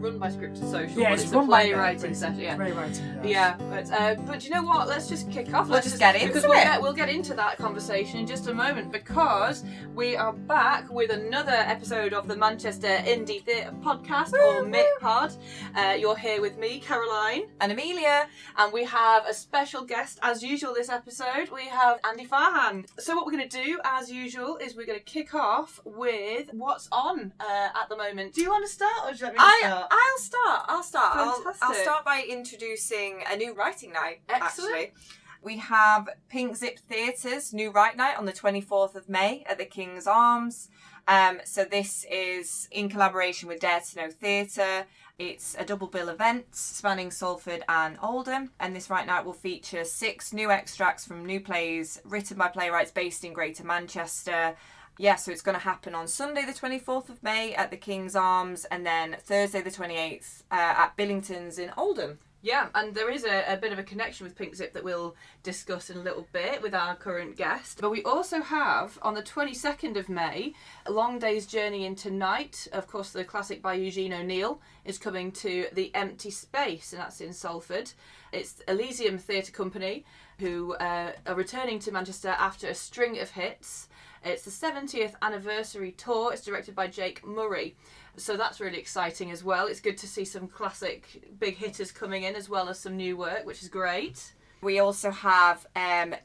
run by Scripted Social. Yeah, but it's a run by playwriting session. Yeah, playwriting. Yeah, but you know what? Let's just kick off. Let's just get into because we'll get into that conversation in just a moment, because we are back with another episode of the Manchester Indie Theatre Podcast, or MIT-Pod. You're here with me, Caroline. And Amelia. And we have a special guest, as usual, this episode. We have Andy Farhan. So what we're going to do, as usual, is we're going to kick off with what's on at the moment. Do you want to start, or do you want me to start? I'll start. Fantastic. I'll start by introducing a new writing night, Excellent. actually. We have Pink Zip Theatre's new write night on the 24th of May at the King's Arms. So this is in collaboration with Dare to Know Theatre. It's a double bill event spanning Salford and Oldham, and this write night will feature 6 new extracts from new plays written by playwrights based in Greater Manchester. Yeah, so it's going to happen on Sunday the 24th of May at the King's Arms, and then Thursday the 28th at Billington's in Oldham. Yeah, and there is a bit of a connection with Pink Zip that we'll discuss in a little bit with our current guest. But we also have, on the 22nd of May, A Long Day's Journey into Night. Of course, the classic by Eugene O'Neill is coming to the Empty Space, and that's in Salford. It's Elysium Theatre Company, who are returning to Manchester after a string of hits. It's the 70th anniversary tour. It's directed by Jake Murray. So that's really exciting as well. It's good to see some classic big hitters coming in, as well as some new work, which is great. We also have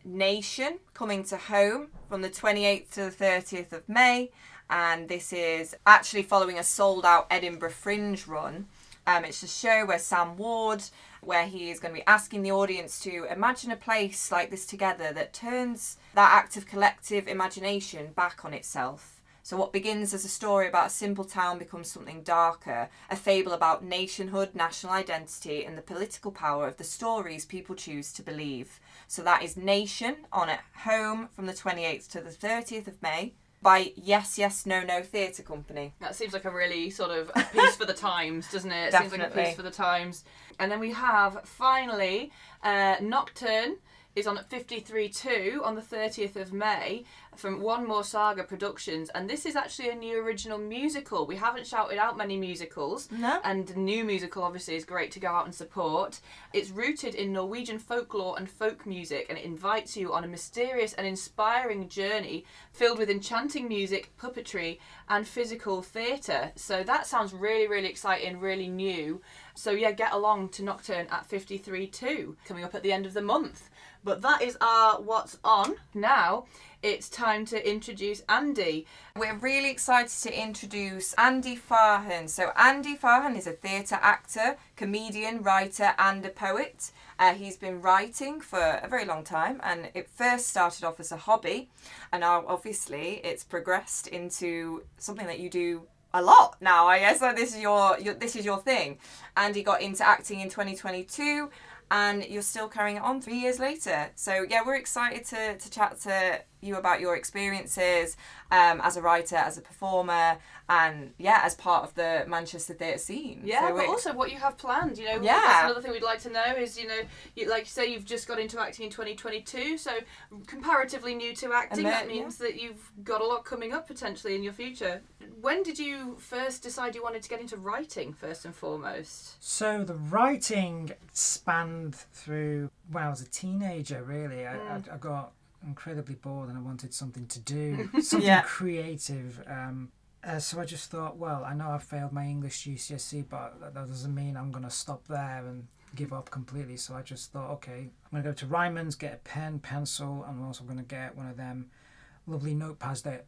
Nation coming to home from the 28th to the 30th of May. And this is actually following a sold-out Edinburgh Fringe run. It's a show where Sam Ward, where he is going to be asking the audience to imagine a place like this together that turns that act of collective imagination back on itself. So what begins as a story about a simple town becomes something darker, a fable about nationhood, national identity, and the political power of the stories people choose to believe. So that is Nation on at home from the 28th to the 30th of May by Yes Yes No No Theatre Company. That seems like a really sort of a piece for the times, doesn't it? It seems like a piece for the times. And then we have, finally, Nocturne is on at 53.2 on the 30th of May from One More Saga Productions, and this is actually a new original musical. We haven't shouted out many musicals, No. and a new musical obviously is great to go out and support. It's rooted in Norwegian folklore and folk music, and it invites you on a mysterious and inspiring journey filled with enchanting music, puppetry and physical theatre. So that sounds really, really exciting, really new. So yeah, get along to Nocturne at 53.2 coming up at the end of the month. But that is our what's on. Now it's time to introduce Andy. We're really excited to introduce Andy Farhan. So Andy Farhan is a theatre actor, comedian, writer and a poet. He's been writing for a very long time, and it first started off as a hobby, and now obviously it's progressed into something that you do a lot now, I guess. Like this is your thing. Andy got into acting in 2022, and you're still carrying it on 3 years later. So yeah, we're excited to chat to you about your experiences as a writer, as a performer, and yeah, as part of the Manchester theatre scene. Yeah, so but also what you have planned, Yeah. That's another thing we'd like to know is, like you say, you've just got into acting in 2022, so comparatively new to acting. That means that you've got a lot coming up potentially in your future. When did you first decide you wanted to get into writing, first and foremost? So the writing spanned through when I was a teenager, really. I got incredibly bored and I wanted something to do, something creative. So I just thought, well, I know I've failed my English GCSE, but that doesn't mean I'm going to stop there and give up completely. So I just thought, okay, I'm going to go to Ryman's, get a pen, pencil, and I'm also going to get one of them lovely notepads that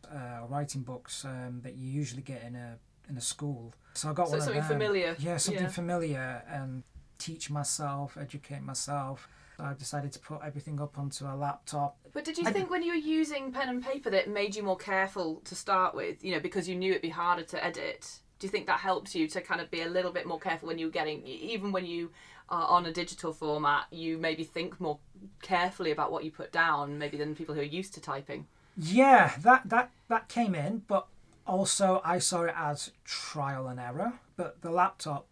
writing books that you usually get in a school. So I got one of them. Something familiar. Yeah, something familiar, and teach myself, educate myself. I decided to put everything up onto a laptop. But did you think when you were using pen and paper that it made you more careful to start with, because you knew it'd be harder to edit? Do you think that helped you to kind of be a little bit more careful when you were getting, even when you are on a digital format, you maybe think more carefully about what you put down, maybe than people who are used to typing? Yeah, that came in, but also I saw it as trial and error. But the laptop,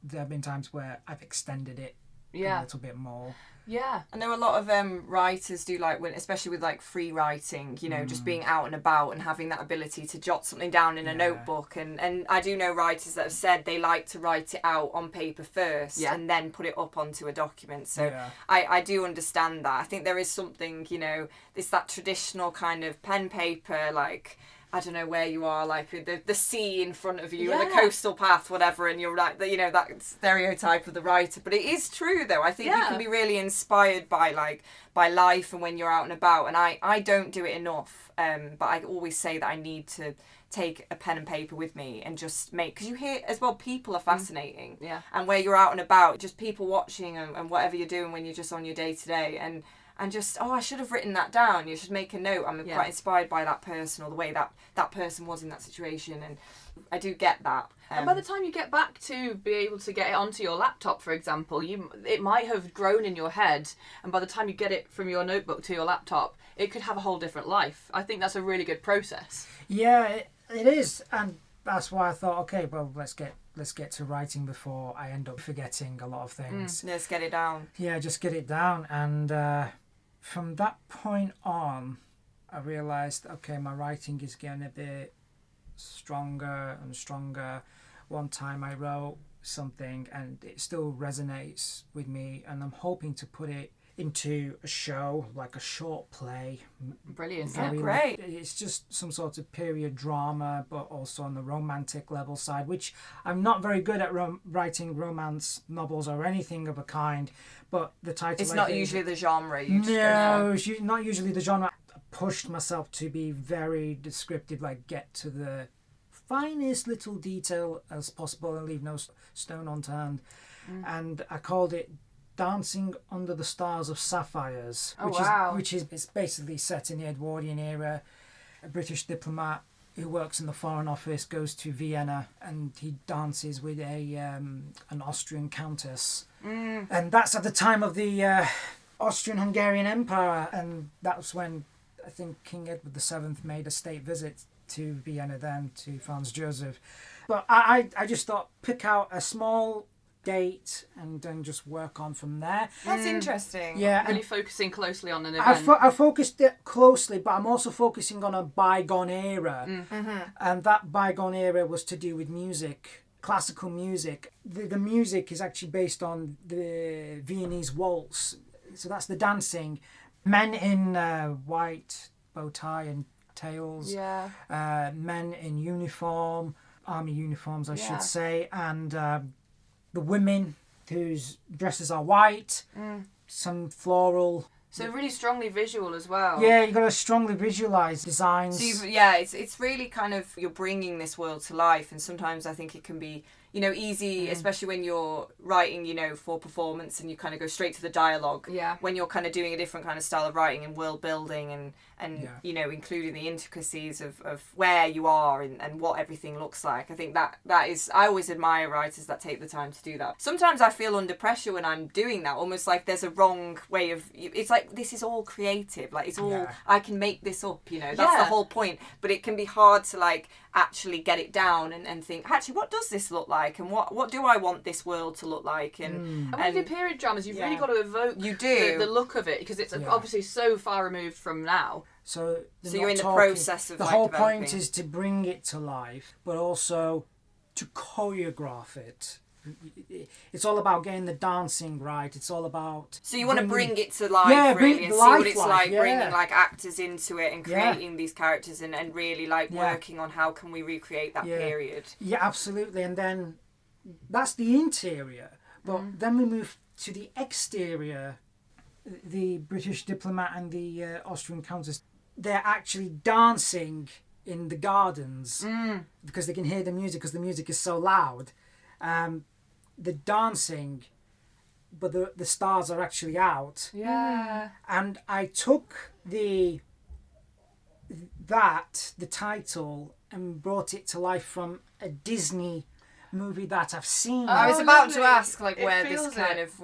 there have been times where I've extended it a little bit more. Yeah. I know a lot of writers do, like, when, especially with like free writing, you know, just being out and about and having that ability to jot something down in a notebook. And I do know writers that have said they like to write it out on paper first and then put it up onto a document. So I do understand that. I think there is something, you know, it's that traditional kind of pen paper, like, I don't know where you are, like the sea in front of you and the coastal path, whatever, and you're right, you know, that stereotype of the writer. But it is true, though. I think you can be really inspired by life and when you're out and about. And I don't do it enough, but I always say that I need to take a pen and paper with me and just make, because you hear as well, people are fascinating. Yeah. And where you're out and about, just people watching and whatever you're doing when you're just on your day to day. And just, I should have written that down. You should make a note. I'm quite inspired by that person or the way that person was in that situation. And I do get that. And by the time you get back to be able to get it onto your laptop, for example, it might have grown in your head. And by the time you get it from your notebook to your laptop, it could have a whole different life. I think that's a really good process. Yeah, it is. And that's why I thought, okay, well, let's get to writing before I end up forgetting a lot of things. Let's get it down. Yeah, just get it down. And from that point on, I realised, okay, my writing is getting a bit stronger and stronger. One time I wrote something and it still resonates with me, and I'm hoping to put it into a show, like a short play. Brilliant. Yeah, great. It's just some sort of period drama, but also on the romantic level side, which I'm not very good at writing romance novels or anything of a kind, but the title... It's not usually the genre you just No, it's not usually the genre. I pushed myself to be very descriptive, like get to the finest little detail as possible and leave no stone unturned. And I called it Dancing Under the Stars of Sapphires, which is it's basically set in the Edwardian era. A British diplomat who works in the Foreign Office goes to Vienna and he dances with an Austrian countess. And that's at the time of the Austrian-Hungarian Empire, and that's when I think King Edward VII made a state visit to Vienna then, to Franz Joseph. But I just thought, pick out a small date and then just work on from there. That's interesting. Yeah, really focusing closely on an event. I focused it closely, but I'm also focusing on a bygone era. And that bygone era was to do with music, classical music. The music is actually based on the Viennese waltz. So that's the dancing. Men in white bow tie and tails. Men in uniform, army uniforms I should say, and the women whose dresses are white, some floral. So really strongly visual as well. Yeah, you've got to strongly visualise designs. So it's really kind of, you're bringing this world to life, and sometimes I think it can be, you know, easy, especially when you're writing, you know, for performance and you kind of go straight to the dialogue. Yeah. When you're kind of doing a different kind of style of writing and world building and you know, including the intricacies of where you are and what everything looks like. I think that is, I always admire writers that take the time to do that. Sometimes I feel under pressure when I'm doing that, almost like there's a wrong way of, it's like, this is all creative, like it's all, I can make this up, you know, that's the whole point. But it can be hard to like actually get it down and think, actually, what does this look like, and what do I want this world to look like? And when you do period dramas, you've really got to evoke the look of it, because it's obviously so far removed from now. So you're in the process of the whole point is to bring it to life, but also to choreograph it. It's all about getting the dancing right. It's all about... So you want to bring it to life, really, and see what it's like, bringing like actors into it and creating these characters and really like working on how can we recreate that period. Yeah, absolutely. And then that's the interior. But then we move to the exterior. The British diplomat and the Austrian countess, they're actually dancing in the gardens because they can hear the music, because the music is so loud. The dancing, but the stars are actually out. Yeah. And I took the title and brought it to life from a Disney movie that I've seen. I was about to ask, like, where this kind of,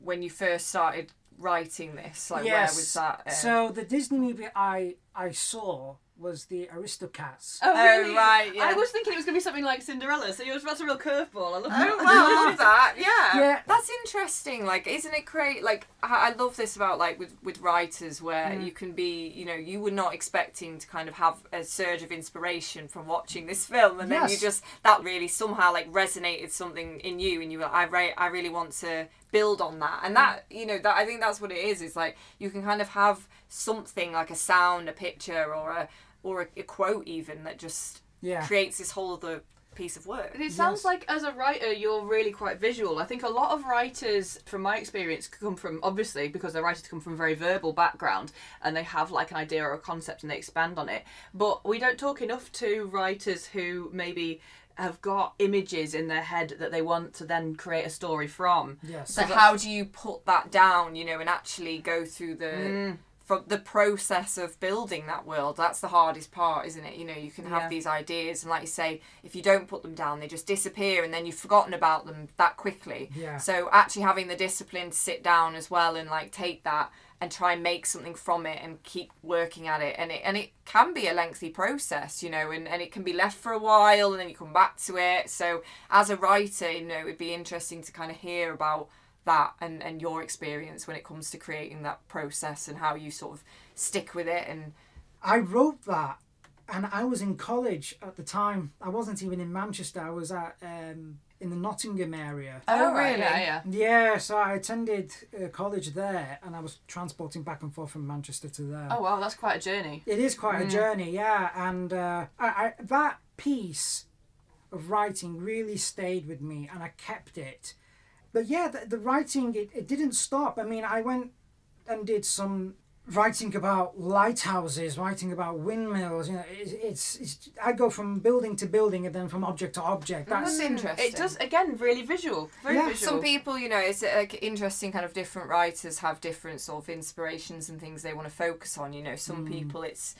when you first started writing this, like, where was that? So the Disney movie I saw was the Aristocats. Oh, really? Right, yeah. I was thinking it was going to be something like Cinderella, so that's a real curveball. I love Oh, that. well, I love that. Yeah. Yeah. That's interesting. Like, isn't it great? Like, I love this about, like, with writers where you can be, you know, you were not expecting to kind of have a surge of inspiration from watching this film. And then you just, that really somehow, like, resonated something in you. And you were like, I really want to build on that. And that, you know, that I think that's what it is. It's like, you can kind of have something like a sound, a picture, or a quote even that just creates this whole other piece of work. It sounds like as a writer you're really quite visual. I think a lot of writers, from my experience, come from, obviously because they're writers, come from a very verbal background and they have like an idea or a concept and they expand on it. But we don't talk enough to writers who maybe have got images in their head that they want to then create a story from. Yes. So how do you put that down, you know, and actually go through from the process of building that world? That's the hardest part, isn't it? You know, you can have these ideas and, like you say, if you don't put them down, they just disappear and then you've forgotten about them that quickly. Yeah. So actually having the discipline to sit down as well and like take that and try and make something from it and keep working at it. And it can be a lengthy process, you know, and it can be left for a while and then you come back to it. So as a writer, you know, it'd be interesting to kind of hear about that and your experience when it comes to creating that process and how you sort of stick with it. And I wrote that, and I was in college at the time. I wasn't even in Manchester. I was at in the Nottingham area. Oh, really? Yeah, so I attended college there, and I was transporting back and forth from Manchester to there. Oh wow, that's quite a journey. It is quite a journey, yeah. And I that piece of writing really stayed with me, and I kept it. But yeah, the writing, it didn't stop. I mean, I went and did some writing about lighthouses, writing about windmills. You know, it's I go from building to building and then from object to object. That's interesting. It does, again, really visual. Very visual. Some people, you know, it's like interesting kind of different writers have different sort of inspirations and things they want to focus on. You know, some people it's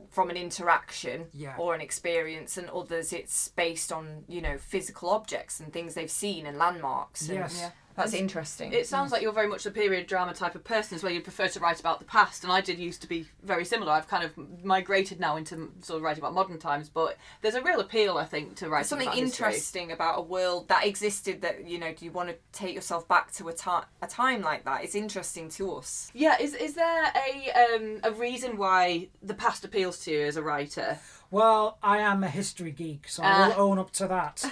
from an interaction or an experience, and others it's based on, you know, physical objects and things they've seen and landmarks. And that's interesting. It sounds like you're very much a period drama type of person as well. You prefer to write about the past, and I did used to be very similar. I've kind of migrated now into sort of writing about modern times, but there's a real appeal, I think, to writing something about interesting about a world that existed that, you know, do you want to take yourself back to a time like that? It's interesting to us. Yeah, is there a reason why the past appeals to you as a writer? Well, I am a history geek, so I will own up to that.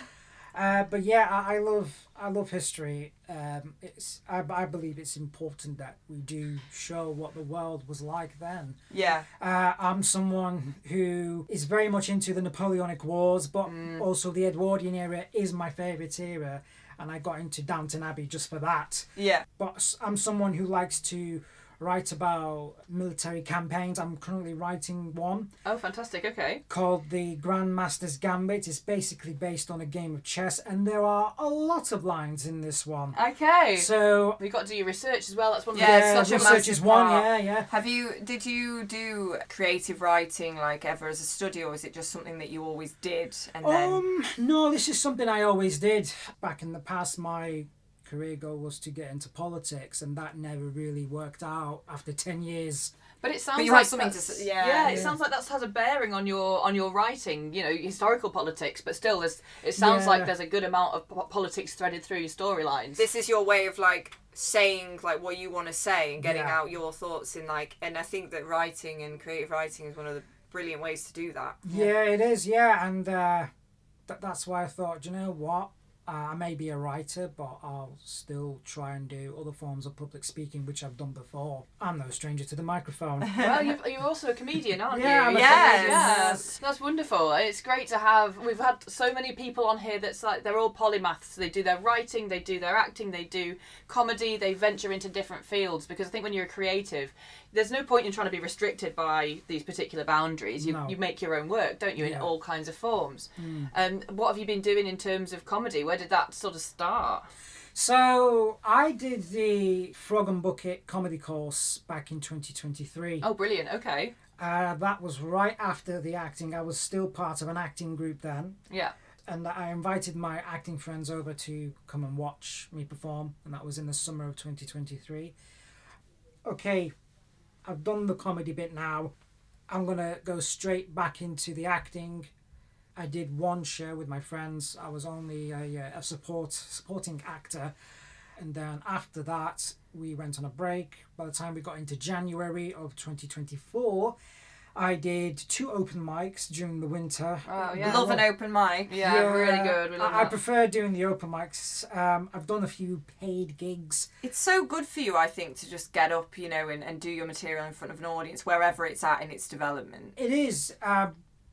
But yeah, I love history. I believe it's important that we do show what the world was like then. Yeah. I'm someone who is very much into the Napoleonic Wars, but also the Edwardian era is my favourite era, and I got into Downton Abbey just for that. Yeah. But I'm someone who likes to write about military campaigns. I'm currently writing one. Oh, fantastic, okay. Called The Grand Master's Gambit. It's basically based on a game of chess, and there are a lot of lines in this one. Okay. So you've got to do your research as well. That's one of the such a research massive is one, part. yeah. Did you do creative writing like ever as a study, or is it just something that you always did and then No, this is something I always did. Back in the past, my career goal was to get into politics, and that never really worked out after 10 years. But it sounds you like have something to say. Yeah. It sounds like that has a bearing on your writing. You know, historical politics, but still, it sounds like there's a good amount of politics threaded through your storylines. This is your way of like saying like what you want to say and getting out your thoughts in like. And I think that writing and creative writing is one of the brilliant ways to do that. Yeah, it is. Yeah, and that's why I thought, you know what? I may be a writer, but I'll still try and do other forms of public speaking, which I've done before. I'm no stranger to the microphone. Well, you're also a comedian, aren't you? I'm a comedian. Yes. That's wonderful. It's great to have. We've had so many people on here that's like they're all polymaths. They do their writing, they do their acting, they do comedy, they venture into different fields, because I think when you're a creative, there's no point in trying to be restricted by these particular boundaries. You make your own work, don't you, in all kinds of forms. What have you been doing in terms of comedy? Where did that sort of start? So I did the Frog and Bucket comedy course back in 2023. Oh, brilliant. Okay. That was right after the acting. I was still part of an acting group then. Yeah. And I invited my acting friends over to come and watch me perform, and that was in the summer of 2023. Okay, I've done the comedy bit now. I'm going to go straight back into the acting. I did one show with my friends. I was only a supporting actor. And then after that, we went on a break. By the time we got into January of 2024, I did 2 open mics during the winter. Oh, yeah. Love an open mic. Yeah, really good. We love I that. prefer doing the open mics. I've done a few paid gigs. It's so good for you, I think, to just get up, you know, and do your material in front of an audience, wherever it's at in its development. It is,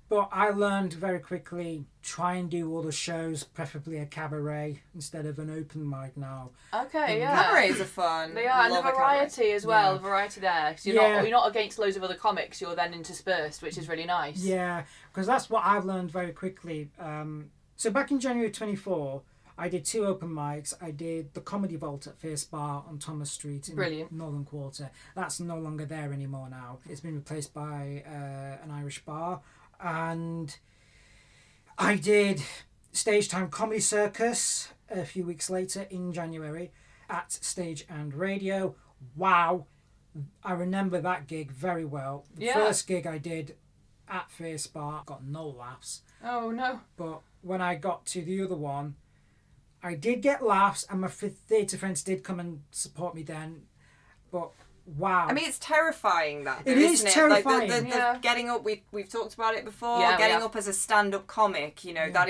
but I learned very quickly, try and do all the shows, preferably a cabaret instead of an open mic now. Okay, yeah. Cabarets are fun. They are, and the Love a variety as well, Yeah. the variety there. 'Cause you're not against loads of other comics, you're then interspersed, which is really nice. Yeah, because that's what I've learned very quickly. So back in January 24, I did 2 open mics. I did the Comedy Vault at Fierce Bar on Thomas Street in Brilliant. Northern Quarter. That's no longer there anymore now. It's been replaced by an Irish bar. And I did Stage Time Comedy Circus a few weeks later in January at Stage and Radio. Wow, I remember that gig very well. The first gig I did at Fierce Bar got no laughs. Oh, no. But when I got to the other one, I did get laughs, and my theatre friends did come and support me then. But wow. I mean, it's terrifying, that. It is isn't terrifying. Like the getting up, we've talked about it before, Yeah, getting up as a stand-up comic, you know, Yeah.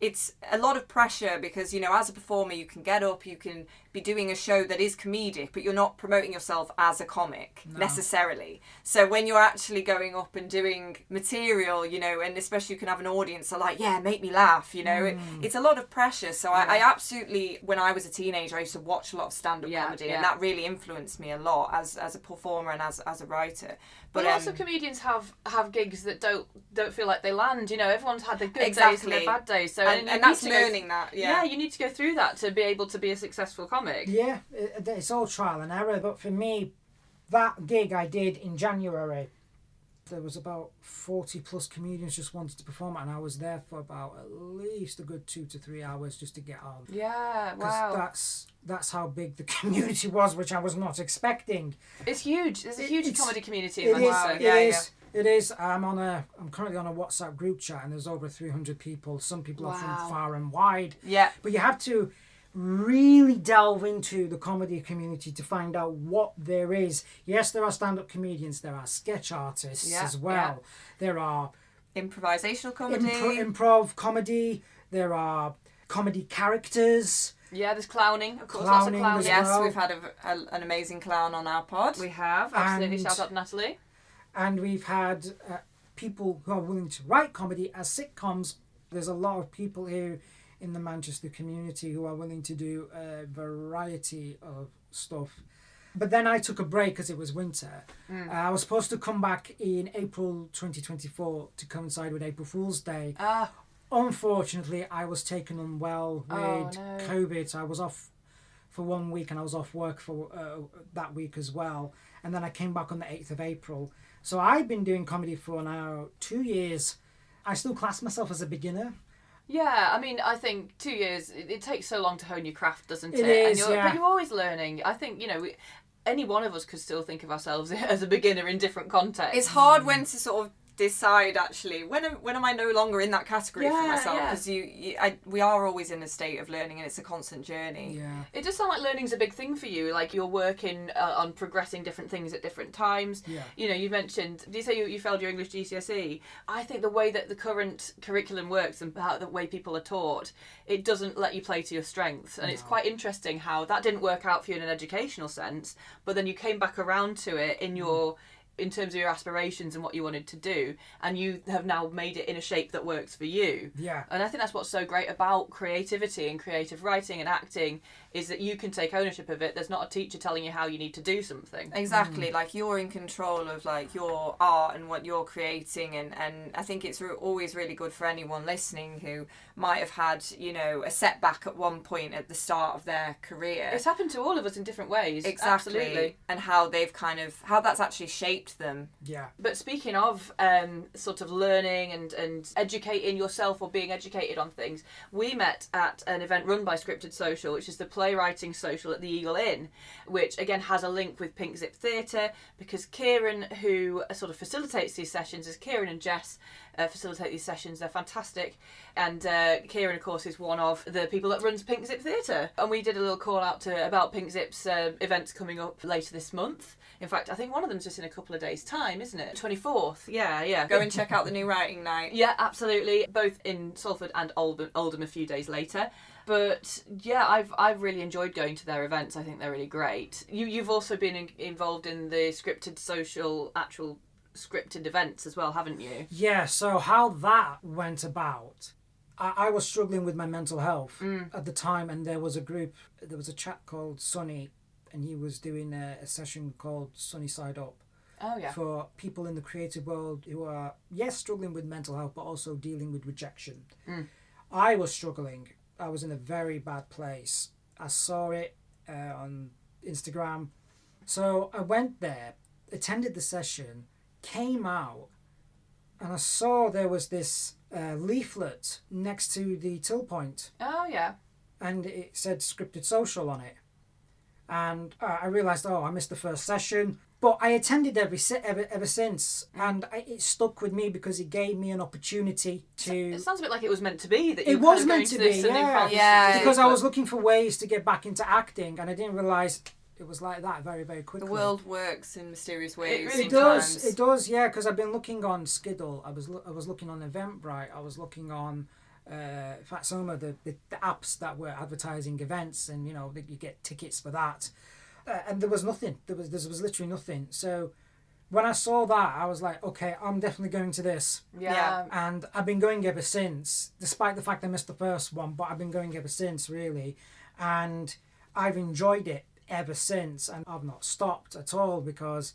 it's a lot of pressure because, you know, as a performer, you can get up, you can be doing a show that is comedic, but you're not promoting yourself as a comic necessarily. So when you're actually going up and doing material, you know, and especially you can have an audience that are like, yeah, make me laugh, you know, it's a lot of pressure. So I absolutely, when I was a teenager, I used to watch a lot of stand-up comedy, and that really influenced me a lot as a performer and as a writer. But also comedians have gigs that don't feel like they land. You know, everyone's had their good days and their bad days. So and that's learning that. Yeah, you need to go through that to be able to be a successful comic. Yeah, it's all trial and error. But for me, that gig I did in January, there was about 40 plus comedians just wanted to perform, and I was there for about at least a good 2 to 3 hours just to get on. Yeah, wow. Because that's how big the community was, which I was not expecting. It's huge. There's a huge comedy community in It is. Manchester. It is. I'm currently on a WhatsApp group chat, and there's over 300 people. Some people are from far and wide. Yeah. But you have to really delve into the comedy community to find out what there is. Yes, there are stand-up comedians. There are sketch artists as well. Yeah. There are improvisational comedy, improv comedy. There are comedy characters. Yeah, there's clowning, of course. Clowning Lots of clowning. Yes, well. we've had an amazing clown on our pod. We have, absolutely. And- Shout out to Natalie. And we've had people who are willing to write comedy as sitcoms. There's a lot of people here in the Manchester community who are willing to do a variety of stuff. But then I took a break because it was winter. I was supposed to come back in April 2024 to coincide with April Fool's Day. Unfortunately, I was taken unwell with COVID. I was off for 1 week, and I was off work for that week as well. And then I came back on the 8th of April. So I've been doing comedy for now 2 years. I still class myself as a beginner. Yeah, I mean, I think 2 years, it takes so long to hone your craft, doesn't it? It is, But you're always learning. I think, you know, any one of us could still think of ourselves as a beginner in different contexts. It's hard when to sort of decide, actually, when am I no longer in that category for myself, because we are always in a state of learning, and it's a constant journey. It does sound like learning's a big thing for you, like you're working on progressing different things at different times. You know, you mentioned, did you say you failed your English GCSE? I think the way that the current curriculum works and how the way people are taught, it doesn't let you play to your strengths, and it's quite interesting how that didn't work out for you in an educational sense, but then you came back around to it in terms of your aspirations and what you wanted to do, and you have now made it in a shape that works for you. And I think that's what's so great about creativity and creative writing and acting, is that you can take ownership of it. There's not a teacher telling you how you need to do something. Exactly, like you're in control of like your art and what you're creating, and I think it's always really good for anyone listening who might have had, you know, a setback at one point at the start of their career. It's happened to all of us in different ways. Exactly. Absolutely. And how they've how that's actually shaped shaped them. Yeah. But speaking of sort of learning and educating yourself or being educated on things, we met at an event run by Scripted Social, which is the playwriting social at the Eagle Inn, which again has a link with Pink Zip Theatre, because Kieran, who sort of facilitates these sessions, is Kieran and Jess facilitate these sessions. They're fantastic. And Kieran, of course, is one of the people that runs Pink Zip Theatre. And we did a little call out about Pink Zip's events coming up later this month. In fact, I think one of them's just in a couple of days' time, isn't it? 24th. Yeah. Go and check out the new writing night. Yeah, absolutely. Both in Salford and Oldham a few days later. But yeah, I've really enjoyed going to their events. I think they're really great. You've also been involved in the Scripted Social actual scripted events as well, haven't you? Yeah, so how that went about, I was struggling with my mental health at the time, and there was a chap called Sonny, and he was doing a session called Sunny Side Up. Oh, yeah. For people in the creative world who are, yes, struggling with mental health, but also dealing with rejection. I was struggling. I was in a very bad place. I saw it on Instagram. So I went there, attended the session, came out, and I saw there was this leaflet next to the till point. Oh, yeah. And it said Scripted Social on it. And I realised, I missed the first session. But I attended ever since, and it stuck with me because it gave me an opportunity to... It sounds a bit like it was meant to be, that you it were was kind of meant going to to be, this and you found yeah. Because I was looking for ways to get back into acting, and I didn't realise it was like that very, very quickly. The world works in mysterious ways. really It does, yeah, because I've been looking on Skiddle, I was looking on Eventbrite, I was looking on Fatsoma, the apps that were advertising events, and that you get tickets for that. And there was nothing. There was literally nothing. So when I saw that, I was like, okay, I'm definitely going to this. Yeah. And I've been going ever since, despite the fact I missed the first one, but I've been going ever since, really. And I've enjoyed it ever since, and I've not stopped at all, because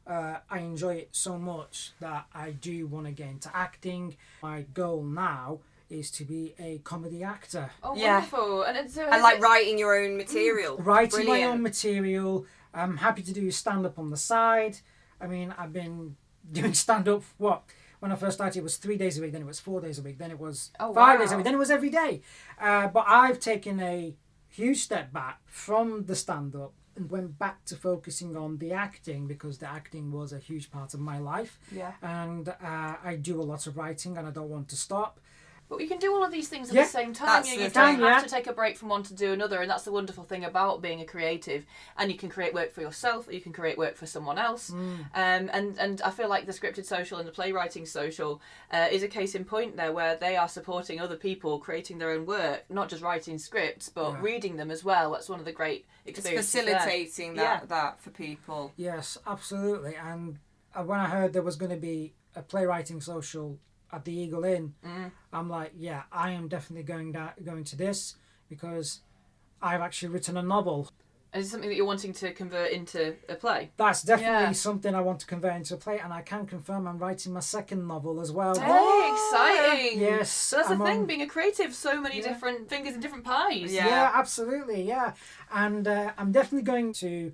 I enjoy it so much that I do want to get into acting. My goal now is to be a comedy actor. Oh, wonderful. And like writing your own material. Writing my own material. I'm happy to do stand-up on the side. I mean, I've been doing stand-up, when I first started, it was 3 days a week, then it was 4 days a week, then it was 5 days a week, then it was every day. But I've taken a huge step back from the stand-up and went back to focusing on the acting, because the acting was a huge part of my life. Yeah. And I do a lot of writing, and I don't want to stop. But you can do all of these things at the same time. That's You the don't thing, have to take a break from one to do another, and that's the wonderful thing about being a creative. And you can create work for yourself, or you can create work for someone else. And I feel like the Scripted Social and the playwriting social is a case in point there, where they are supporting other people creating their own work, not just writing scripts, but reading them as well. That's one of the great experiences. It's facilitating that for people. Yes, absolutely. And when I heard there was going to be a playwriting social at the Eagle Inn, I'm like, yeah, I am definitely going to this, because I've actually written a novel. Is it something that you're wanting to convert into a play? That's definitely something I want to convert into a play, and I can confirm I'm writing my second novel as well. Hey, exciting! Yes. So that's the thing, being a creative, so many different fingers in different pies. Yeah, absolutely, yeah. And I'm definitely going to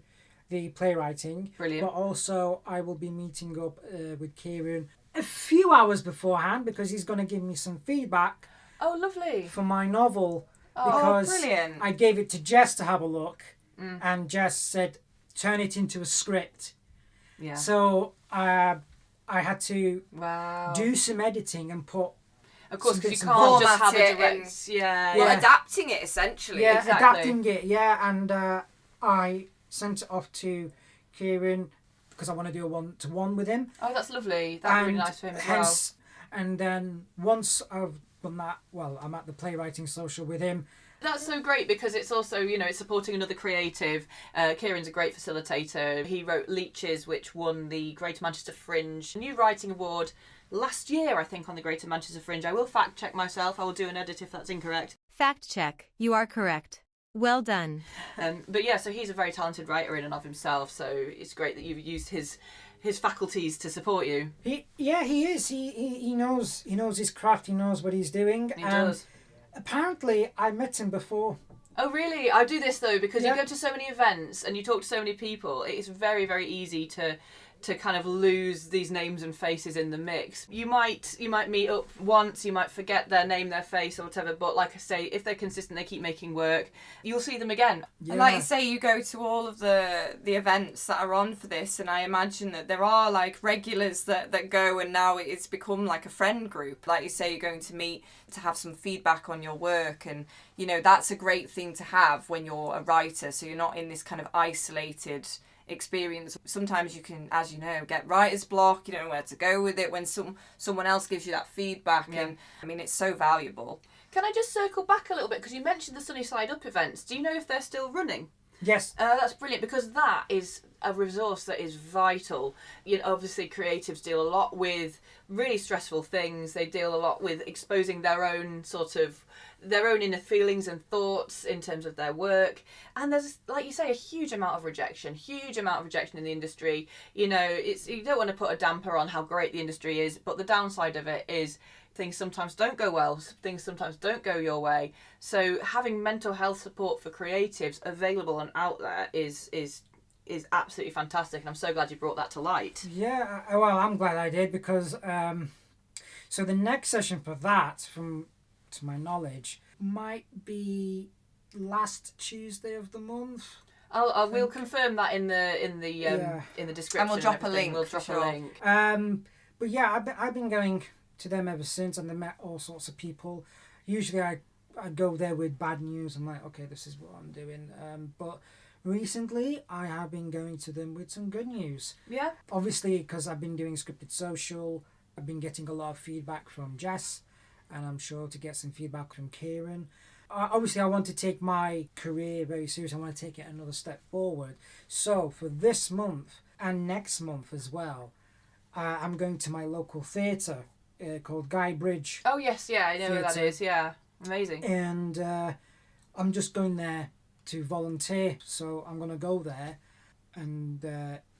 the playwriting. Brilliant. But also I will be meeting up with Kieran a few hours beforehand, because he's going to give me some feedback. Oh, lovely. For my novel. Oh, because brilliant. I gave it to Jess to have a look, and Jess said, turn it into a script. Yeah. So I had to Wow. do some editing and put... Of course, because you some can't just format have a it direct... Well, adapting it, essentially. Yeah, exactly. adapting it, and I sent it off to Kieran, because I want to do a one-to-one with him. Oh, that's lovely. That'd be really nice for him as well. And then once I've done that, I'm at the playwriting social with him. That's so great, because it's also, it's supporting another creative. Kieran's a great facilitator. He wrote Leeches, which won the Greater Manchester Fringe New Writing Award last year, I think, on the Greater Manchester Fringe. I will fact check myself. I will do an edit if that's incorrect. Fact check. You are correct. Well done. But yeah, so he's a very talented writer in and of himself, so it's great that you've used his faculties to support you. He is. He knows his craft. He knows what he's doing. He does. Apparently, I met him before. Oh, really? I do this, though, because you go to so many events and you talk to so many people. It is very, very easy to to kind of lose these names and faces in the mix. You might meet up once, you might forget their name, their face or whatever, but like I say, if they're consistent, they keep making work, you'll see them again. And like you say, you go to all of the events that are on for this, and I imagine that there are like regulars that go, and now it's become like a friend group. Like you say, you're going to meet to have some feedback on your work, and you know, that's a great thing to have when you're a writer, so you're not in this kind of isolated experience. Sometimes you can, as you know, get writer's block, you don't know where to go with it when someone else gives you that feedback. And I mean, it's so valuable. Can I just circle back a little bit, because you mentioned the Sunny Side Up events. Do you know if they're still running? Yes. That's brilliant, because that is a resource that is vital. You know, obviously creatives deal a lot with really stressful things. They deal a lot with exposing their own inner feelings and thoughts in terms of their work. And there's, like you say, a huge amount of rejection in the industry. You know, you don't want to put a damper on how great the industry is, but the downside of it is things sometimes don't go well, things sometimes don't go your way. So having mental health support for creatives available and out there is absolutely fantastic, and I'm so glad you brought that to light. Yeah, well, I'm glad I did, because so the next session for that, to my knowledge, might be last Tuesday of the month. We'll confirm that in the description, and we'll drop a link. But yeah, I've been going to them ever since, and they met all sorts of people. Usually I go there with bad news. I'm like, okay, this is what I'm doing. But recently I have been going to them with some good news. Yeah. Obviously, because I've been doing scripted social, I've been getting a lot of feedback from Jess, and I'm sure to get some feedback from Kieran. Obviously, I want to take my career very seriously. I want to take it another step forward. So for this month and next month as well, I'm going to my local theatre called Guy Bridge. Oh yes, yeah, I know where that is. Yeah, amazing. And I'm just going there to volunteer. So I'm going to go there, and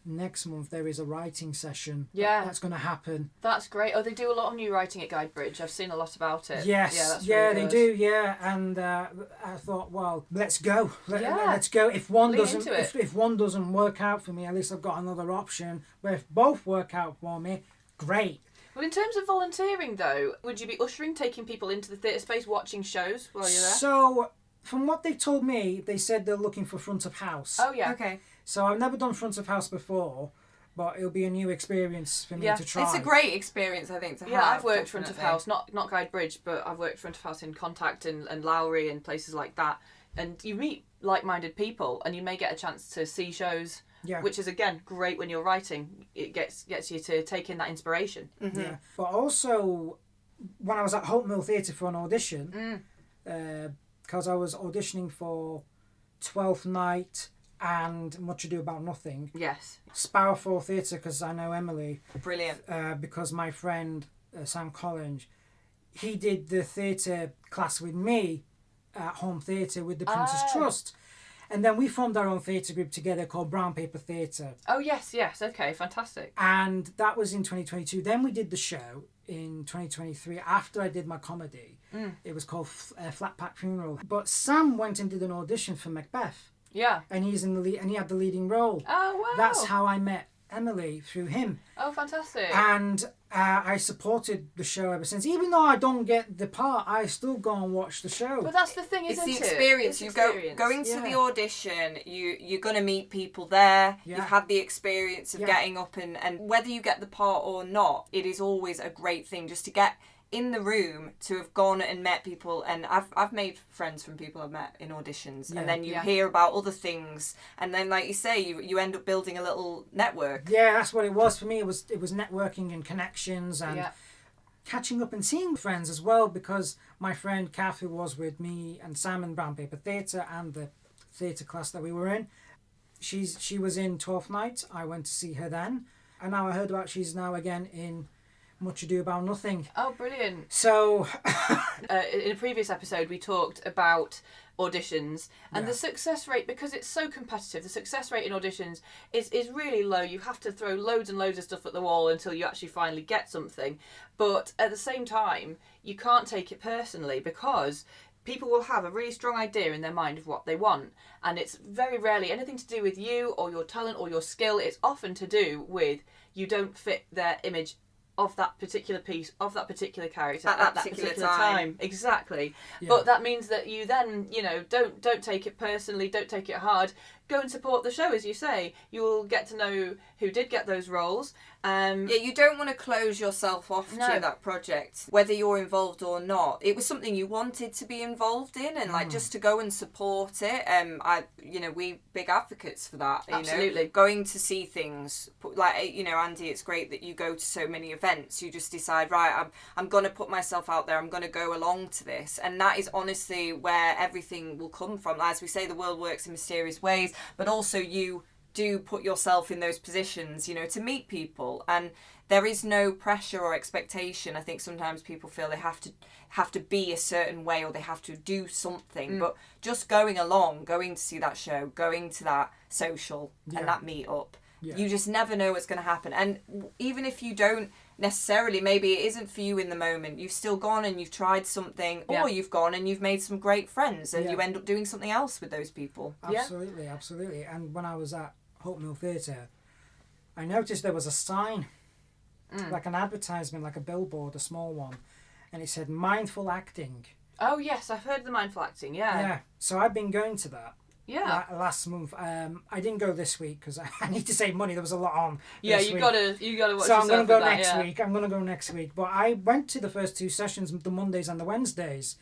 next month there is a writing session. Yeah, that's going to happen. That's great. Oh, they do a lot of new writing at Guide Bridge. I've seen a lot about it. Yes, yeah, that's yeah, really they do. Yeah, and I thought, well, let's go. Let's go. If one if one doesn't work out for me, at least I've got another option. But if both work out for me, great. Well, in terms of volunteering, though, would you be ushering, taking people into the theatre space, watching shows while you're there? So, from what they've told me, they said they're looking for front of house. Oh, yeah. Okay. So, I've never done front of house before, but it'll be a new experience for me to try. It's a great experience, I think, to have. Yeah, I've worked front of house, not Guide Bridge, but I've worked front of house in Contact and Lowry and places like that. And you meet like-minded people, and you may get a chance to see shows. Yeah. Which is, again, great when you're writing. It gets you to take in that inspiration. Mm-hmm. Yeah. But also, when I was at Hope Mill Theatre for an audition, because I was auditioning for 12th Night and Much Ado About Nothing. Yes. Sparrowfall Theatre, because I know Emily. Brilliant. Because my friend, Sam Collins, he did the theatre class with me at Home Theatre with the Princess Trust. And then we formed our own theatre group together called Brown Paper Theatre. Oh, yes, okay, fantastic. And that was in 2022. Then we did the show in 2023 after I did my comedy. It was called Flat Pack Funeral. But Sam went and did an audition for Macbeth. Yeah. And he's in the and he had the leading role. Oh, wow. That's how I met Emily, through him. Oh, fantastic. And I supported the show ever since. Even though I don't get the part, I still go and watch the show. But that's the thing, isn't it? It's the experience. You going to the audition, you're going to meet people there. Yeah. You've had the experience of getting up and whether you get the part or not, it is always a great thing just to get in the room, to have gone and met people. And I've made friends from people I've met in auditions, and then you hear about other things, and then, like you say, you end up building a little network. Yeah, that's what it was for me. It was networking and connections and catching up and seeing friends as well, because my friend Kathy was with me and Sam in Brown Paper Theatre and the theatre class that we were in. She was in 12th Night. I went to see her then, and now I heard about she's now again in Much Ado About Nothing. Oh, brilliant. So in a previous episode we talked about auditions and the success rate, because it's so competitive, the success rate in auditions is really low. You have to throw loads and loads of stuff at the wall until you actually finally get something. But at the same time, you can't take it personally, because people will have a really strong idea in their mind of what they want, and it's very rarely anything to do with you or your talent or your skill. It's often to do with you don't fit their image of that particular piece, of that particular character at that particular time. Exactly. Yeah. But that means that you then, don't take it personally, don't take it hard. Go and support the show, as you say. You'll get to know who did get those roles. You don't want to close yourself off to that project, whether you're involved or not. It was something you wanted to be involved in, and just to go and support it. We big advocates for that. Absolutely. Going to see things Andy, it's great that you go to so many events. You just decide, right, I'm going to put myself out there. I'm going to go along to this, and that is honestly where everything will come from. As we say, the world works in mysterious ways, but also you do put yourself in those positions, to meet people, and there is no pressure or expectation. I think sometimes people feel they have to be a certain way or they have to do something, but just going along, going to see that show, going to that social and that meet up, you just never know what's going to happen. And even if you don't necessarily, maybe it isn't for you in the moment, you've still gone and you've tried something, or you've gone and you've made some great friends, and you end up doing something else with those people. Absolutely. And when I was at Hope Mill Theatre, I noticed there was a sign, like an advertisement, like a billboard, a small one, and it said mindful acting. Oh yes, I've heard of the mindful acting. Yeah. So I've been going to that. Yeah. Last month, I didn't go this week because I need to save money. There was a lot on. Yeah, you gotta watch. So I'm gonna go next week. I'm gonna go next week. But I went to the first two sessions, the Mondays and the Wednesdays,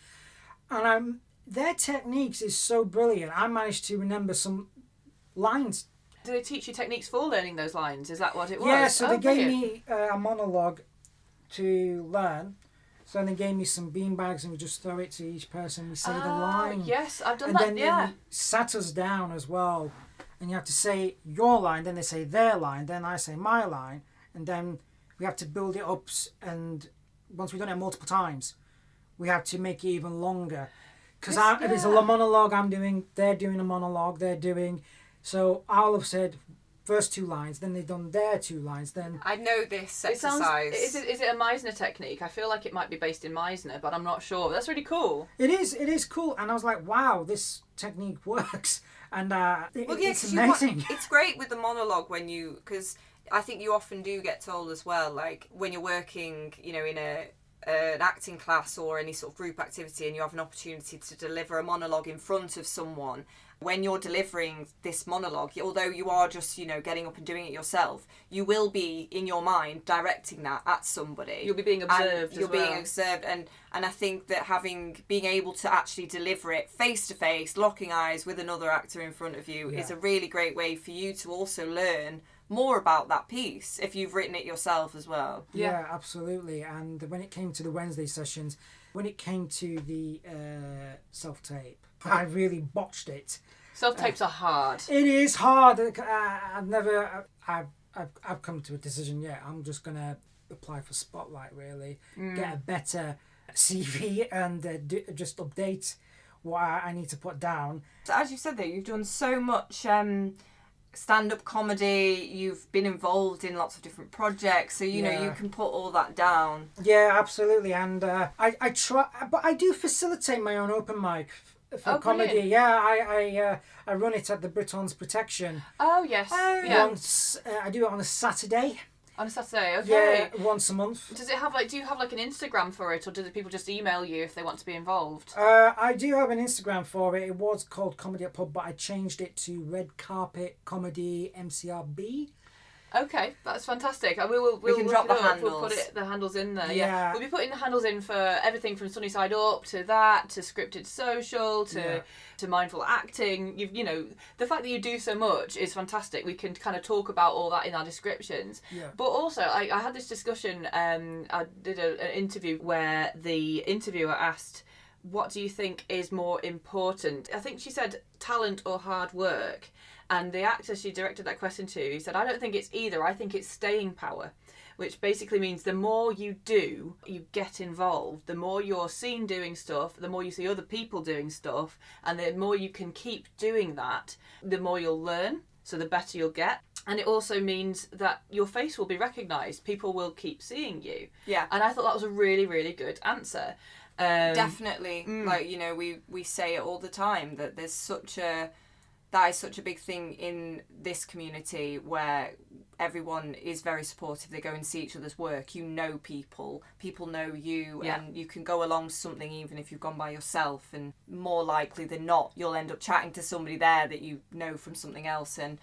and their techniques is so brilliant. I managed to remember some lines. Do they teach you techniques for learning those lines? Is that what it was? Yeah, so they gave me a monologue to learn. So they gave me some beanbags and we just throw it to each person. We say the line. Yes, I've done that, And then they sat us down as well. And you have to say your line, then they say their line, then I say my line. And then we have to build it up. And once we've done it multiple times, we have to make it even longer. Because if it's a monologue I'm doing, they're doing a monologue, So I'll have said first two lines, then they've done their two lines, then... I know this exercise. Is it a Meisner technique? I feel like it might be based in Meisner, but I'm not sure. That's really cool. It is cool, and I was like, wow, this technique works, and it's amazing. It's great with the monologue because I think you often do get told as well, like when you're working, in an acting class or any sort of group activity and you have an opportunity to deliver a monologue in front of someone, when you're delivering this monologue, although you are just, getting up and doing it yourself, you will be, in your mind, directing that at somebody. You'll be being observed being observed. And I think that being able to actually deliver it face-to-face, locking eyes with another actor in front of you is a really great way for you to also learn more about that piece if you've written it yourself as well. Yeah, absolutely. And when it came to the Wednesday sessions, when it came to the self-tape, I really botched it. Self-tapes are hard. It is hard. I've come to a decision yet. I'm just going to apply for Spotlight, really. Get a better CV and just update what I need to put down. So as you said there, you've done so much stand-up comedy, you've been involved in lots of different projects, so you can put all that down. Yeah, absolutely. And I try, but I do facilitate my own open mic for comedy. Brilliant. Yeah, I run it at the Briton's Protection. Oh yes. Once I do it on a Saturday. On a Saturday, okay. Yeah, once a month. Does it have do you have an Instagram for it, or do the people just email you if they want to be involved? I do have an Instagram for it. It was called Comedy at Pub, but I changed it to Red Carpet Comedy MCRB. Okay, that's fantastic. We can drop the handles. We'll put the handles in there. Yeah. We'll be putting the handles in for everything from Sunny Side Up to that, to Scripted Social, to mindful acting. The fact that you do so much is fantastic. We can kind of talk about all that in our descriptions. Yeah. But also, I had this discussion. I did an interview where the interviewer asked, "What do you think is more important?" I think she said talent or hard work. And the actor she directed that question to, he said, "I don't think it's either. I think it's staying power," which basically means the more you do, you get involved, the more you're seen doing stuff, the more you see other people doing stuff, and the more you can keep doing that, the more you'll learn, so the better you'll get. And it also means that your face will be recognised. People will keep seeing you. Yeah. And I thought that was a really, really good answer. Definitely. Like, you know, we say it all the time that that is such a big thing in this community where everyone is very supportive. They go and see each other's work. You know people know you, and you can go along to something even if you've gone by yourself, and more likely than not you'll end up chatting to somebody there that you know from something else. And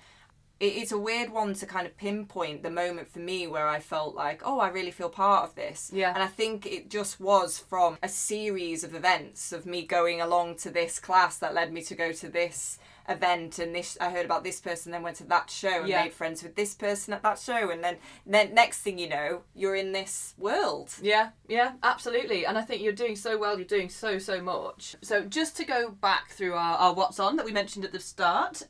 it's a weird one to kind of pinpoint the moment for me where I felt like, oh, I really feel part of this. Yeah. And I think it just was from a series of events of me going along to this class that led me to go to this event, and this I heard about this person, then went to that show and made friends with this person at that show, and then next thing you know, you're in this world. Yeah, absolutely. And I think you're doing so well. You're doing so much. So just to go back through our what's on that we mentioned at the start.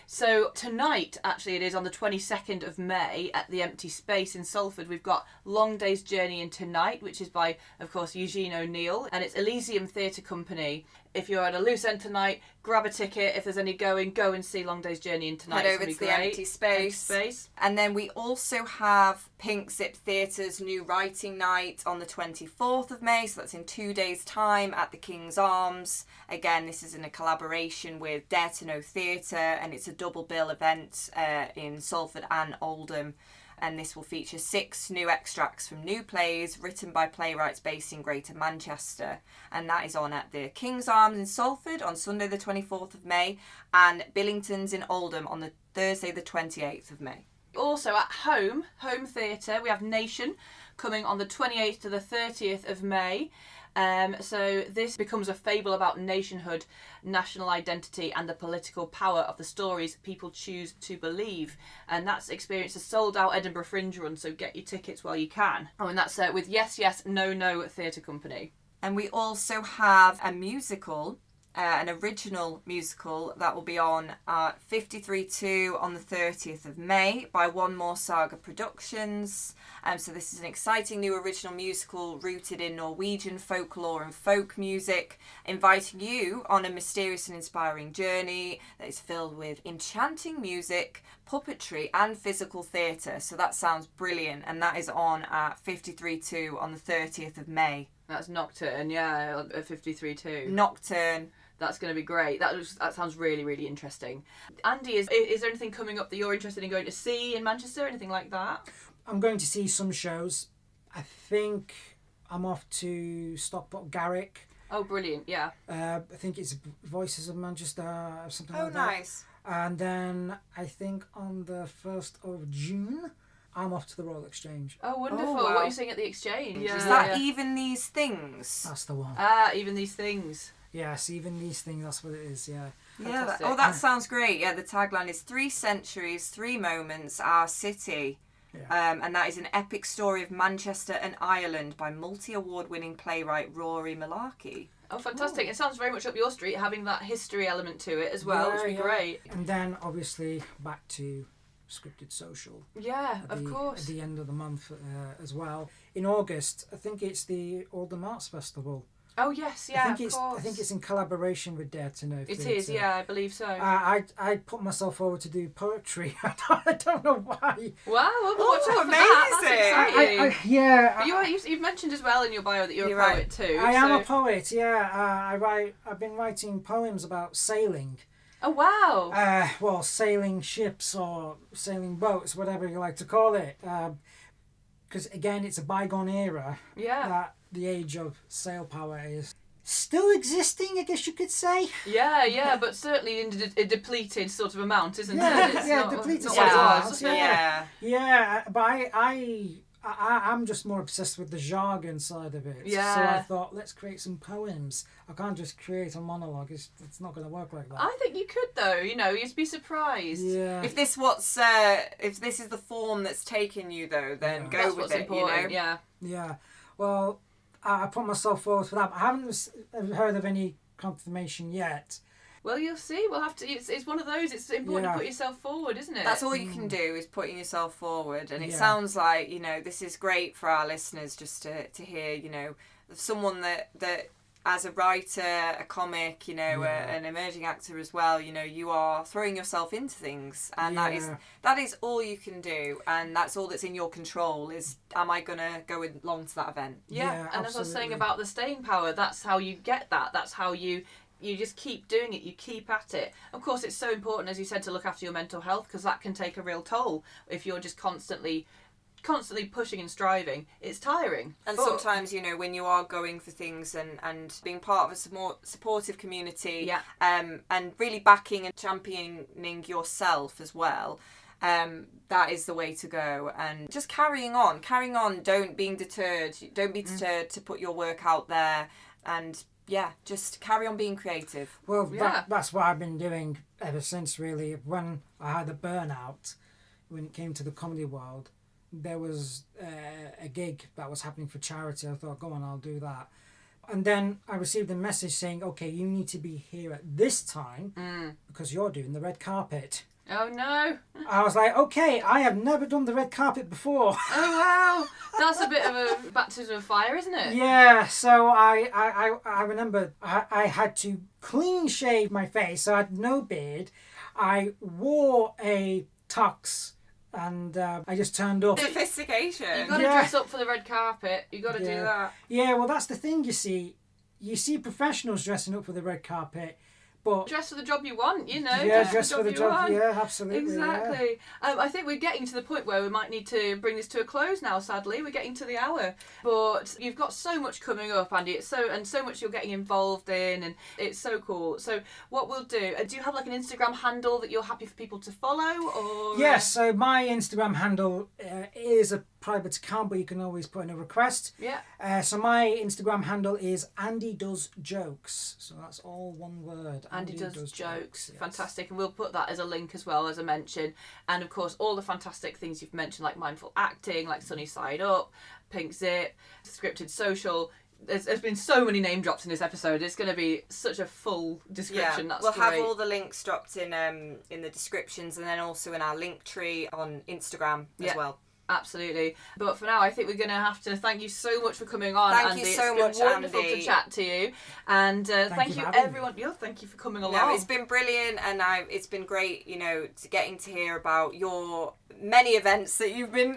So tonight, actually, it is on the 22nd of May at the Empty Space in Salford. We've got Long Day's Journey into Night, which is by, of course, Eugene O'Neill, and it's Elysium Theatre Company. If you're at a loose end tonight, grab a ticket. If there's any going, go and see Long Day's Journey into Night. Head over to the Empty Space. And then we also have Pink Zip Theatre's new writing night on the 24th of May, so that's in 2 days' time at the King's Arms. Again, this is in a collaboration with Dare to Know Theatre, and it's a double bill event in Salford and Oldham. And this will feature 6 new extracts from new plays written by playwrights based in Greater Manchester. And that is on at the King's Arms in Salford on Sunday the 24th of May, and Billington's in Oldham on the Thursday the 28th of May. Also at home theatre, we have Nation coming on the 28th to the 30th of May. So this becomes a fable about nationhood, national identity, and the political power of the stories people choose to believe. And that's experienced a sold-out Edinburgh Fringe run, so get your tickets while you can. Oh, and that's with Yes Yes No No Theatre Company. And we also have a musical, an original musical that will be on 53.2 on the 30th of May by One More Saga Productions. So this is an exciting new original musical rooted in Norwegian folklore and folk music, inviting you on a mysterious and inspiring journey that is filled with enchanting music, puppetry and physical theatre. So that sounds brilliant, and that is on at 53.2 on the 30th of May. That's Nocturne, yeah, at 53.2. Nocturne. That's going to be great. That sounds really, really interesting. Andy, is there anything coming up that you're interested in going to see in Manchester? Anything like that? I'm going to see some shows. I think I'm off to Stockport Garrick. Oh, brilliant, yeah. I think it's Voices of Manchester or something like that. Oh, nice. And then I think on the 1st of June, I'm off to the Royal Exchange. Oh, wonderful. Oh, wow. What are you saying at the Exchange? Yeah. Is that Even These Things? That's the one. Even These Things. Yes, Even These Things, that's what it is, yeah. Yeah, that sounds great. Yeah, the tagline is 3 centuries, 3 moments, our city. Yeah. And that is an epic story of Manchester and Ireland by multi-award-winning playwright Rory Malarkey. Oh, fantastic. It sounds very much up your street, having that history element to it as well, which would be great. And then, obviously, back to Scripted Social. Yeah, of course. At the end of the month as well. In August, I think it's the Oldham Arts Festival. Oh yes, yeah, I think it's in collaboration with Dare to Know Theatre. It is, yeah, I believe so. I put myself forward to do poetry. I don't know why. Wow, well, watch out for that. That's exciting. You've mentioned as well in your bio that you're a poet too. I am a poet. Yeah, I've been writing poems about sailing. Oh wow. Well, sailing ships or sailing boats, whatever you like to call it. Because again, it's a bygone era. Yeah. That the age of sail power is still existing, I guess you could say. Yeah, but certainly in a depleted sort of amount, isn't it? It's depleted sort of amount. Yeah, but I'm just more obsessed with the jargon side of it. Yeah. So I thought, let's create some poems. I can't just create a monologue. It's not going to work like that. I think you could, though. You'd be surprised. Yeah. If this is the form that's taken you, though, then go that's with what's it. Important. Yeah. Yeah. Well, I put myself forward for that. I haven't heard of any confirmation yet. Well, you'll see. We'll have to. It's one of those. It's important to put yourself forward, isn't it? That's all you can do is putting yourself forward. And it sounds like this is great for our listeners just to hear. Someone that as a writer, a comic, an emerging actor as well, you are throwing yourself into things, and that is all you can do, and that's all that's in your control is, am I going to go along to that event? Yeah, and as I was saying about the staying power, that's how you get that. That's how you just keep doing it, you keep at it. Of course, it's so important, as you said, to look after your mental health, because that can take a real toll if you're just constantly pushing and striving. It's tiring. And sometimes, when you are going for things and being part of a more supportive community, and really backing and championing yourself as well, that is the way to go. And just carrying on, don't be deterred to put your work out there, and just carry on being creative. Well, that's what I've been doing ever since, really. When I had a burnout, when it came to the comedy world, there was a gig that was happening for charity. I thought, go on, I'll do that. And then I received a message saying, okay, you need to be here at this time because you're doing the red carpet. Oh no. I was like, okay, I have never done the red carpet before. Oh wow. That's a bit of a baptism of fire, isn't it? Yeah, so I remember I had to clean shave my face, so I had no beard. I wore a tux, and I just turned up. Sophistication. You've got to dress up for the red carpet. You've got to do that. Yeah, well, that's the thing, you see. You see professionals dressing up for the red carpet, but... Dress for the job you want, Yeah, dress for the job, yeah, absolutely. Exactly. Yeah. I think we're getting to the point where we might need to bring this to a close now, sadly. We're getting to the hour. But you've got so much coming up, Andy. It's so much you're getting involved in, and it's so cool. So what we'll do you have like an Instagram handle that you're happy for people to follow? Or Yes, so my Instagram handle is a private account, but you can always put in a request. Yeah. So my Instagram handle is Andy Does Jokes. So that's all one word. Andy does jokes. Yes. Fantastic. And we'll put that as a link as well, as I mentioned. And of course, all the fantastic things you've mentioned, like mindful acting, like Sunny Side Up, Pink Zip, Scripted Social. There's been so many name drops in this episode. It's going to be such a full description. That's we'll great. have all the links dropped in the descriptions, and then also in our link tree on Instagram as well. Absolutely. But for now, I think we're going to have to thank you so much for coming on, Andy. It's so been much, wonderful Andy. to chat to you. And thank you everyone. Thank you for coming along. No, it's been brilliant, and it's been great, getting to hear about your many events that you've been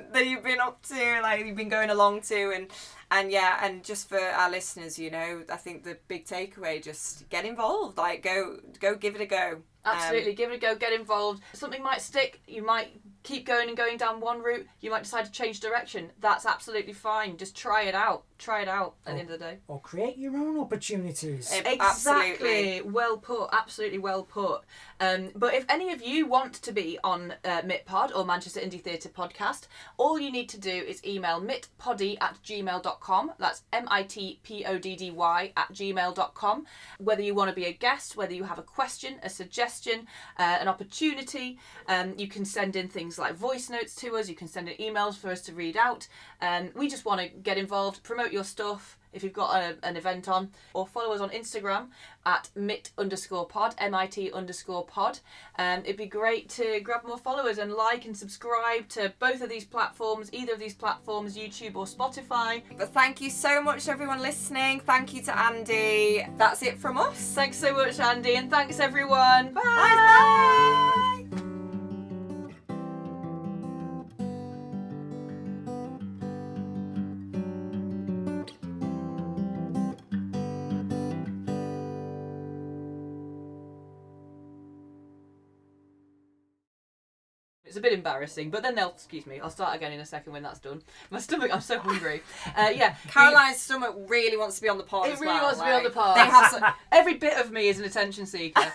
up to, like you've been going along to, and just for our listeners, I think the big takeaway, just get involved, like go give it a go. Absolutely, give it a go, get involved. Something might stick, you might keep going down one route, you might decide to change direction. That's absolutely fine. Just try it out at the end of the day. Or create your own opportunities. Exactly. Absolutely. Well put. Absolutely well put. But if any of you want to be on MITPod or Manchester Indie Theatre Podcast, all you need to do is email mitpoddy@gmail.com. That's mitpoddy@gmail.com. Whether you want to be a guest, whether you have a question, a suggestion, an opportunity, you can send in things like voice notes to us. You can send in emails for us to read out. We just want to get involved, promote your stuff if you've got an event on, or follow us on Instagram at mit_pod, MIT_pod. It'd be great to grab more followers and like and subscribe to both of these platforms, either of these platforms, YouTube or Spotify. But thank you so much, everyone listening. Thank you to Andy. That's it from us. Thanks so much, Andy, and thanks everyone. Bye. Bye. It's a bit embarrassing, but then I'll start again in a second when that's done. My stomach, I'm so hungry. Yeah. Caroline's stomach really wants to be on the pod as well. It really wants to be on the pod. They have Every bit of me is an attention seeker.